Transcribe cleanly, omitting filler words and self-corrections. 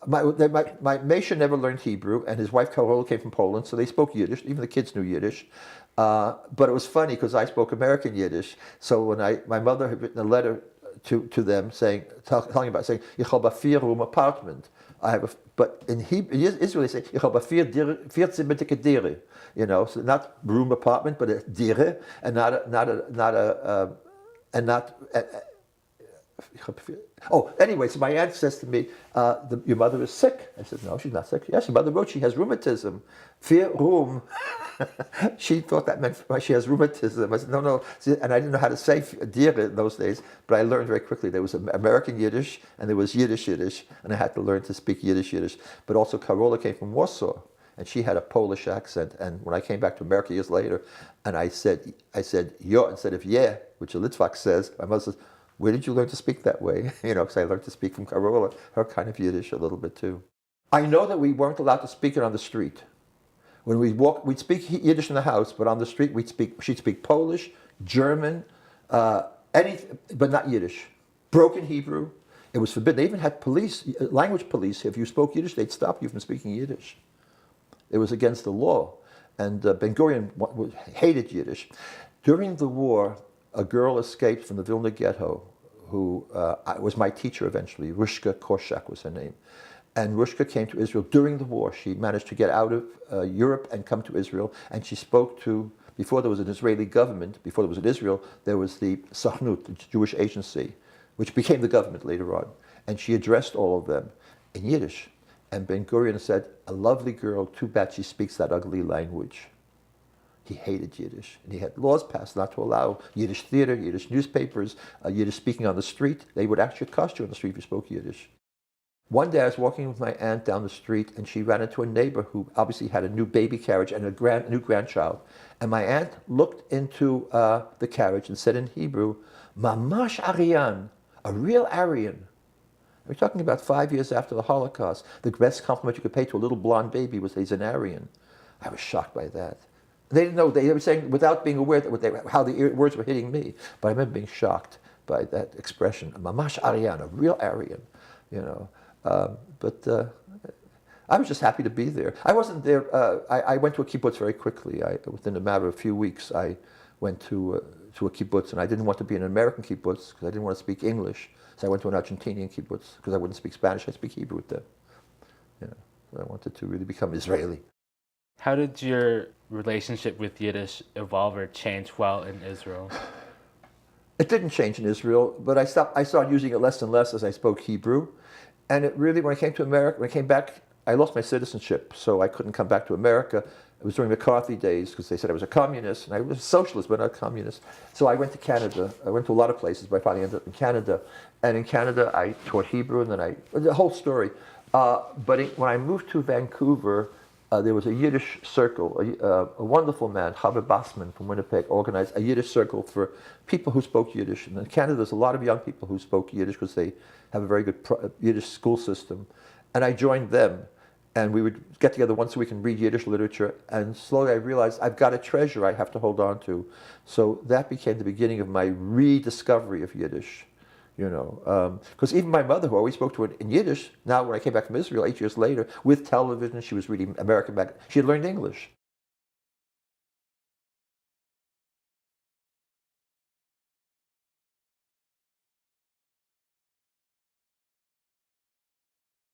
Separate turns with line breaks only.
my Mesha never learned Hebrew, and his wife Carola came from Poland, so they spoke Yiddish. Even the kids knew Yiddish. But it was funny because I spoke American Yiddish. So when my mother had written a letter to them telling about saying, "Ich habe a 4-room apartment." But in Hebrew, in Israel they say, "Ich habe a 4 Zimmer." You know, so not room apartment, but a dire, and anyway, so my aunt says to me, your mother is sick. I said, no, she's not sick. Yes, your mother wrote she has rheumatism. 4-room. She thought that meant she has rheumatism. I said, no. And I didn't know how to say dire in those days, but I learned very quickly. There was American Yiddish and there was Yiddish, and I had to learn to speak Yiddish. But also Carola came from Warsaw, and she had a Polish accent. And when I came back to America years later, and I said yo instead of yeah, which a Litvak says, my mother says, where did you learn to speak that way? You know, because I learned to speak from Carola, her kind of Yiddish a little bit too. I know that we weren't allowed to speak it on the street. When we walk, we'd speak Yiddish in the house, but on the street she'd speak Polish, German, anything, but not Yiddish. Broken Hebrew. It was forbidden. They even had language police. If you spoke Yiddish, they'd stop you from speaking Yiddish. It was against the law. And Ben-Gurion hated Yiddish. During the war, a girl escaped from the Vilna ghetto who was my teacher eventually. Rushka Korshak was her name. And Rushka came to Israel during the war. She managed to get out of Europe and come to Israel. And she spoke to, before there was an Israeli government, before there was an Israel, there was the Sachnut, the Jewish agency, which became the government later on. And she addressed all of them in Yiddish. And Ben-Gurion said, a lovely girl, too bad she speaks that ugly language. He hated Yiddish, and he had laws passed not to allow Yiddish theater, Yiddish newspapers, Yiddish speaking on the street. They would actually accost you on the street if you spoke Yiddish. One day I was walking with my aunt down the street, and she ran into a neighbor who obviously had a new baby carriage and a new grandchild. And my aunt looked into the carriage and said in Hebrew, Mamash Aryan, a real Aryan. We're talking about 5 years after the Holocaust. The best compliment you could pay to a little blonde baby was he's an Aryan. I was shocked by that. They didn't know. They were saying without being aware how the words were hitting me. But I remember being shocked by that expression. Mamash Aryan, a real Aryan, you know. I was just happy to be there. I wasn't there. I went to a kibbutz very quickly. Within a matter of a few weeks, I went to a kibbutz, and I didn't want to be in an American kibbutz because I didn't want to speak English. So I went to an Argentinian kibbutz because I wouldn't speak Spanish. I speak Hebrew with them. You know, so I wanted to really become Israeli.
How did your relationship with Yiddish evolve or change while in Israel?
It didn't change in Israel, but I started using it less and less as I spoke Hebrew. And it really, when I came to America, when I came back, I lost my citizenship, so I couldn't come back to America. It was during McCarthy days, because they said I was a communist, and I was a socialist, but not a communist. So I went to Canada. I went to a lot of places, but I finally ended up in Canada. And in Canada, I taught Hebrew, and then the whole story. When I moved to Vancouver, there was a Yiddish circle. A wonderful man, Chava Bassman from Winnipeg, organized a Yiddish circle for people who spoke Yiddish. And in Canada, there's a lot of young people who spoke Yiddish because they have a very good Yiddish school system. And I joined them. And we would get together once a week and read Yiddish literature. And slowly I realized I've got a treasure I have to hold on to. So that became the beginning of my rediscovery of Yiddish. You know, because even my mother, who always spoke to it in Yiddish, now when I came back from Israel 8 years later, with television, she was reading American back. She had learned English.